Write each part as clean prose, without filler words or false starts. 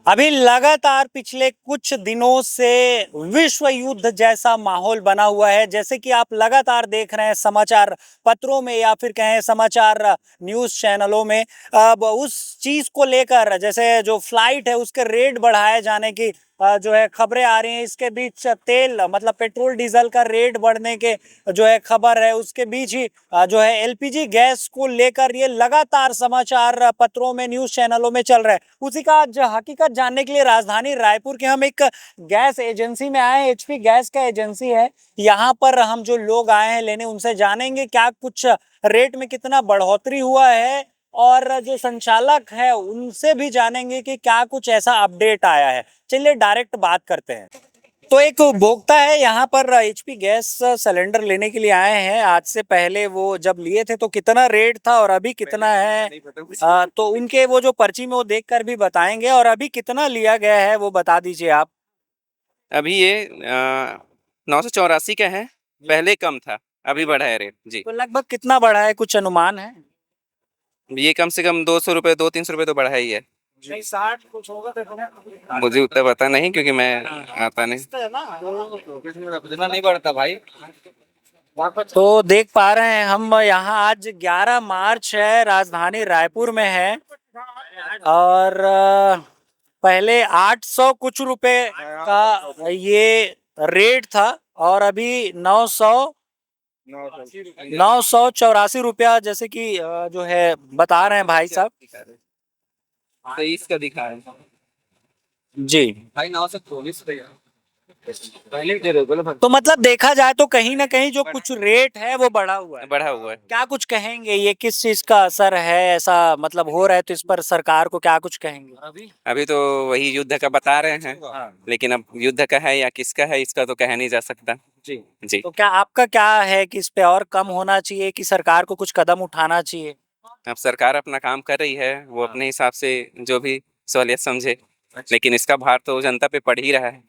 अभी लगातार पिछले कुछ दिनों से विश्व युद्ध जैसा माहौल बना हुआ है। जैसे कि आप लगातार देख रहे हैं समाचार पत्रों में या फिर कहें समाचार न्यूज चैनलों में, अब उस चीज को लेकर जैसे जो फ्लाइट है उसके रेट बढ़ाए जाने की जो है खबरें आ रही हैं। इसके बीच तेल मतलब पेट्रोल डीजल का रेट बढ़ने के जो है खबर है, उसके बीच ही जो है एलपीजी गैस को लेकर ये लगातार समाचार पत्रों में न्यूज चैनलों में चल रहा है। उसी का आज हकीकत जानने के लिए राजधानी रायपुर के हम एक गैस एजेंसी में आए हैं। एचपी गैस का एजेंसी है। यहाँ पर हम जो लोग आए हैं लेने, उनसे जानेंगे क्या कुछ रेट में कितना बढ़ोतरी हुआ है, और जो संचालक है उनसे भी जानेंगे कि क्या कुछ ऐसा अपडेट आया है। चलिए डायरेक्ट बात करते हैं। तो एक उपभोक्ता है यहाँ पर एचपी गैस सिलेंडर लेने के लिए आए हैं। आज से पहले वो जब लिए थे तो कितना रेट था और अभी कितना है, तो उनके वो जो पर्ची में वो देख कर भी बताएंगे। और अभी कितना लिया गया है वो बता दीजिए आप। अभी ये 984 का है। पहले कम था, अभी बढ़ा है रेट जी। तो लगभग कितना बढ़ा है, कुछ अनुमान है? ये कम से कम 200 रुपये 200-300 रुपये तो बढ़ा ही है। 60 कुछ होगा देखो। मुझे उतना पता नहीं क्योंकि मैं आता नहीं। इतना नहीं बढ़ता भाई। तो देख पा रहे हैं हम यहाँ आज 11 मार्च है, राजधानी रायपुर में है। और पहले 800 कुछ रुपए का ये रेट था और अभी 984 रुपया, जैसे कि जो है बता रहे हैं भाई साहब 23 का दिखा है जी। भाई 924 पहले दे रहे हो तो मतलब देखा जाए तो कहीं ना कहीं जो कुछ रेट है वो बढ़ा हुआ है। बढ़ा हुआ है। क्या कुछ कहेंगे, ये किस चीज का असर है, ऐसा मतलब हो रहा है तो इस पर सरकार को क्या कुछ कहेंगे? अभी तो वही युद्ध का बता रहे हैं, लेकिन अब युद्ध का है या किसका है इसका तो कहा नहीं जा सकता जी जी। तो क्या आपका क्या है कि इस पे और कम होना चाहिए कि सरकार को कुछ कदम उठाना चाहिए? अब सरकार अपना काम कर रही है, वो अपने हिसाब से जो भी सहूलियत समझे, लेकिन इसका भार तो जनता पे पड़ ही रहा है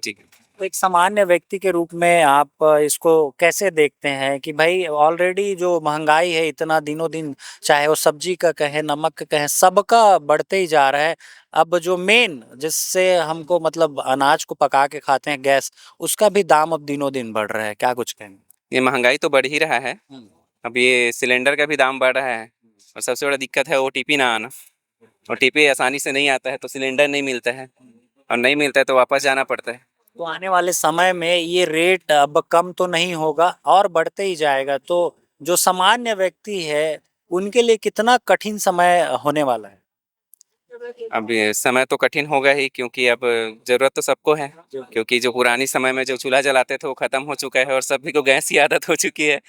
जी। तो एक सामान्य व्यक्ति के रूप में आप इसको कैसे देखते हैं कि भाई ऑलरेडी जो महंगाई है इतना दिनों दिन, चाहे वो सब्जी का कहें नमक का कहें, सबका बढ़ते ही जा रहा है। अब जो मेन जिससे हमको मतलब अनाज को पका के खाते हैं, गैस, उसका भी दाम अब दिनों दिन बढ़ रहा है। क्या कुछ कहेंगे? ये महंगाई तो बढ़ ही रहा है। अब ये सिलेंडर का भी दाम बढ़ रहा है और सबसे बड़ा दिक्कत है ओटीपी ना आना। ओटीपी आसानी से नहीं आता है तो सिलेंडर नहीं मिलता है, और नहीं मिलता है तो वापस जाना पड़ता है। तो आने वाले समय में ये रेट अब कम तो नहीं होगा और बढ़ते ही जाएगा, तो जो सामान्य व्यक्ति है उनके लिए कितना कठिन समय होने वाला है? अब ये समय तो कठिन होगा ही, क्योंकि अब जरूरत तो सबको है, क्योंकि जो पुरानी समय में जो चूल्हा जलाते थे वो खत्म हो चुका है और सभी को गैस की आदत हो चुकी है।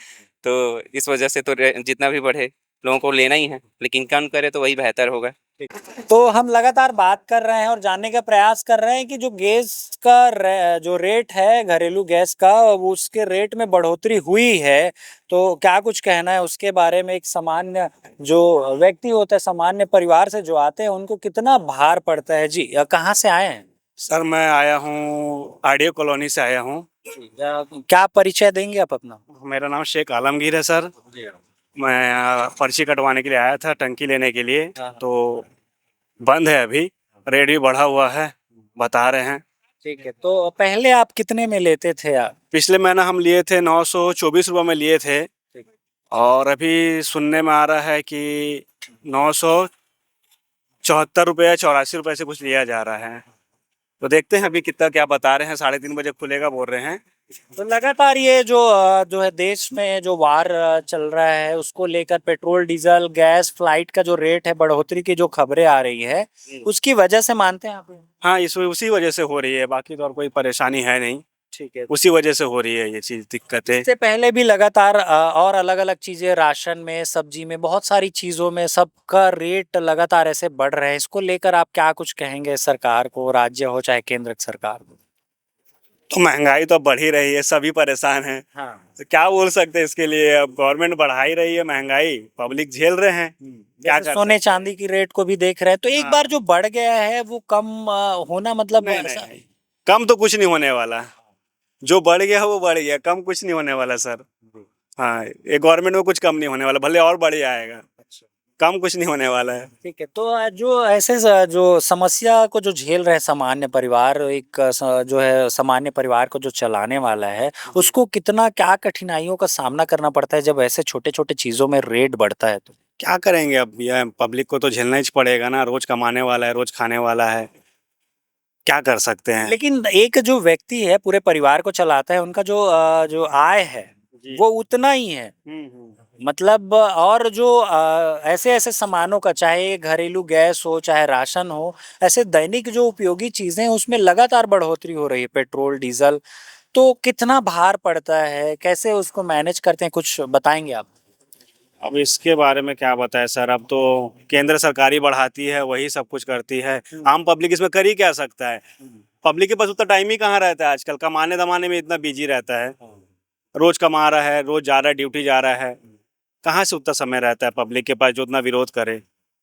तो इस वजह से तो जितना भी बढ़े लोगों को लेना ही है, लेकिन कम करे तो वही बेहतर होगा। तो हम लगातार बात कर रहे हैं और जानने का प्रयास कर रहे हैं कि जो गैस का जो रेट है, घरेलू गैस का, वो उसके रेट में बढ़ोतरी हुई है। तो क्या कुछ कहना है उसके बारे में? एक सामान्य जो व्यक्ति होता है, सामान्य परिवार से जो आते हैं, उनको कितना भार पड़ता है? जी, कहाँ से आए हैं? सर मैं आया हूँ आरडीओ कॉलोनी से आया हूँ। क्या परिचय देंगे आप अपना? मेरा नाम शेख आलमगीर है सर। मैं पर्ची कटवाने के लिए आया था, टंकी लेने के लिए। तो बंद है अभी, रेट भी बढ़ा हुआ है बता रहे हैं। ठीक है, तो पहले आप कितने में लेते थे आप? पिछले महीना हम लिए थे 924 रुपये में लिए थे, और अभी सुनने में आ रहा है कि 974 रुपये या 84 रुपये से कुछ लिया जा रहा है। तो देखते हैं अभी कितना क्या बता रहे हैं। 3:30 बजे खुलेगा बोल रहे हैं। तो लगातार ये जो है देश में जो वार चल रहा है उसको लेकर पेट्रोल डीजल गैस फ्लाइट का जो रेट है, बढ़ोतरी की जो खबरें आ रही है, उसकी वजह से मानते हैं आप? हाँ, उसी वजह से हो रही है, बाकी तो और कोई परेशानी है नहीं। ठीक है। उसी वजह से हो रही है ये चीज, दिक्कतें। इससे पहले भी लगातार और अलग अलग चीजें, राशन में, सब्जी में, बहुत सारी चीजों में सबका रेट लगातार ऐसे बढ़ रहे हैं। इसको लेकर आप क्या कुछ कहेंगे सरकार को, राज्य हो चाहे केंद्र सरकार को? तो महंगाई तो बढ़ ही रही है, सभी परेशान हैं। हाँ। तो क्या बोल सकते हैं इसके लिए? अब गवर्नमेंट बढ़ा ही रही है महंगाई, पब्लिक झेल रहे हैं। क्या जैसे कर सोने चांदी की रेट को भी देख रहे हैं, तो एक हाँ। बार जो बढ़ गया है वो कम होना मतलब नहीं, नहीं, कम तो कुछ नहीं होने वाला। जो बढ़ गया है वो बढ़ गया, कम कुछ नहीं होने वाला सर। हाँ, ये गवर्नमेंट में कुछ कम नहीं होने वाला, भले और बढ़ जाएगा। कम कुछ नहीं होने वाला है। ठीक है, तो जो ऐसे जो समस्या को जो झेल रहे हैं सामान्य परिवार, एक जो है सामान्य परिवार को जो चलाने वाला है, उसको कितना क्या कठिनाइयों का सामना करना पड़ता है जब ऐसे छोटे छोटे चीजों में रेट बढ़ता है तो? क्या करेंगे अब, यह पब्लिक को तो झेलना ही पड़ेगा ना, रोज कमाने वाला है, रोज खाने वाला है, क्या कर सकते हैं। लेकिन एक जो व्यक्ति है पूरे परिवार को चलाता है, उनका जो जो आय है जी। वो उतना ही है। मतलब और जो ऐसे ऐसे सामानों का, चाहे घरेलू गैस हो चाहे राशन हो, ऐसे दैनिक जो उपयोगी चीजें हैं उसमें लगातार बढ़ोतरी हो रही है, पेट्रोल डीजल, तो कितना भार पड़ता है, कैसे उसको मैनेज करते हैं, कुछ बताएंगे आप? अब इसके बारे में क्या बताएं सर, अब तो केंद्र सरकार ही बढ़ाती है, वही सब कुछ करती है, आम पब्लिक इसमें कर ही क्या सकता है। पब्लिक के पास उतना टाइम ही कहाँ रहता है आजकल, कमाने दमाने में इतना बिजी रहता है, रोज कमा रहा है, रोज जा रहा है, ड्यूटी जा रहा है, कहाँ से उतना समय रहता है पब्लिक के पास जो उतना विरोध करे।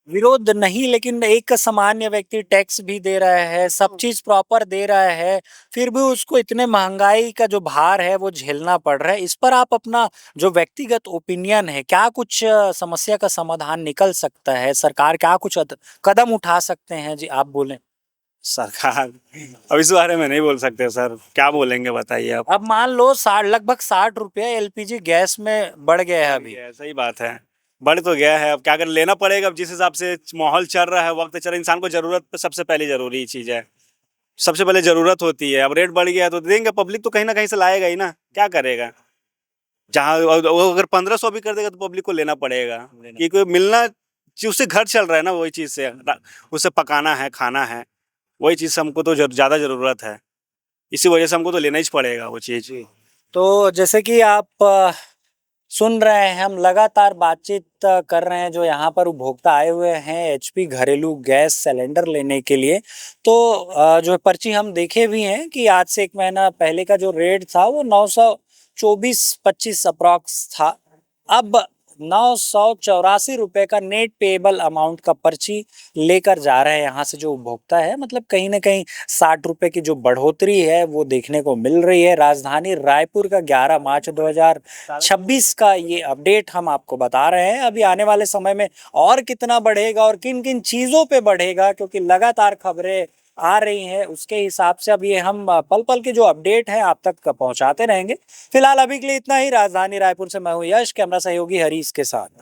विरोध नहीं, लेकिन एक सामान्य व्यक्ति टैक्स भी दे रहा है, सब चीज प्रॉपर दे रहा है, फिर भी उसको इतने महंगाई का जो भार है वो झेलना पड़ रहा है। इस पर आप अपना जो व्यक्तिगत ओपिनियन है, क्या कुछ समस्या का समाधान निकल सकता है, सरकार क्या कुछ कदम उठा सकते हैं? जी आप बोलें। सरकार अब इस बारे में नहीं बोल सकते सर, क्या बोलेंगे बताइए आप। अब मान लो 60 लगभग 60 रुपये एलपीजी गैस में बढ़ गया है अभी। सही बात है, बढ़ तो गया है, अब क्या कर, लेना पड़ेगा। अब जिस हिसाब से माहौल चल रहा है, वक्त चल रहा है, इंसान को जरूरत पे सबसे पहले जरूरी चीज है, सबसे पहले जरूरत होती है। अब रेट बढ़ गया है तो देंगे, पब्लिक तो कहीं ना कहीं से लाएगा ही ना, क्या करेगा। जहाँ वो अगर 1500 भी कर देगा तो पब्लिक को लेना पड़ेगा, क्योंकि मिलना उससे घर चल रहा है ना, वही चीज से उसे पकाना है, खाना है, वही चीज से हमको तो ज्यादा जरूरत है, इसी वजह से हमको तो लेना ही पड़ेगा वो चीज। तो जैसे कि आप सुन रहे हैं, हम लगातार बातचीत कर रहे हैं, जो यहाँ पर उपभोक्ता आए हुए हैं एचपी घरेलू गैस सिलेंडर लेने के लिए, तो जो पर्ची हम देखे भी हैं कि आज से 1 महीना पहले का जो रेट था वो 924-25 अप्रॉक्स था। अब 984 रुपये का नेट पेएबल अमाउंट का पर्ची लेकर जा रहे हैं यहाँ से जो उपभोक्ता है। मतलब कहीं ना कहीं 60 रुपये की जो बढ़ोतरी है वो देखने को मिल रही है। राजधानी रायपुर का 11 मार्च 2026 का ये अपडेट हम आपको बता रहे हैं। अभी आने वाले समय में और कितना बढ़ेगा और किन किन चीज़ों पे बढ़ेगा, क्योंकि लगातार खबरें आ रही हैं, उसके हिसाब से अब ये हम पल पल के जो अपडेट है आप तक पहुंचाते रहेंगे। फिलहाल अभी के लिए इतना ही। राजधानी रायपुर से मैं हूं यश, कैमरा सहयोगी हरीश के साथ।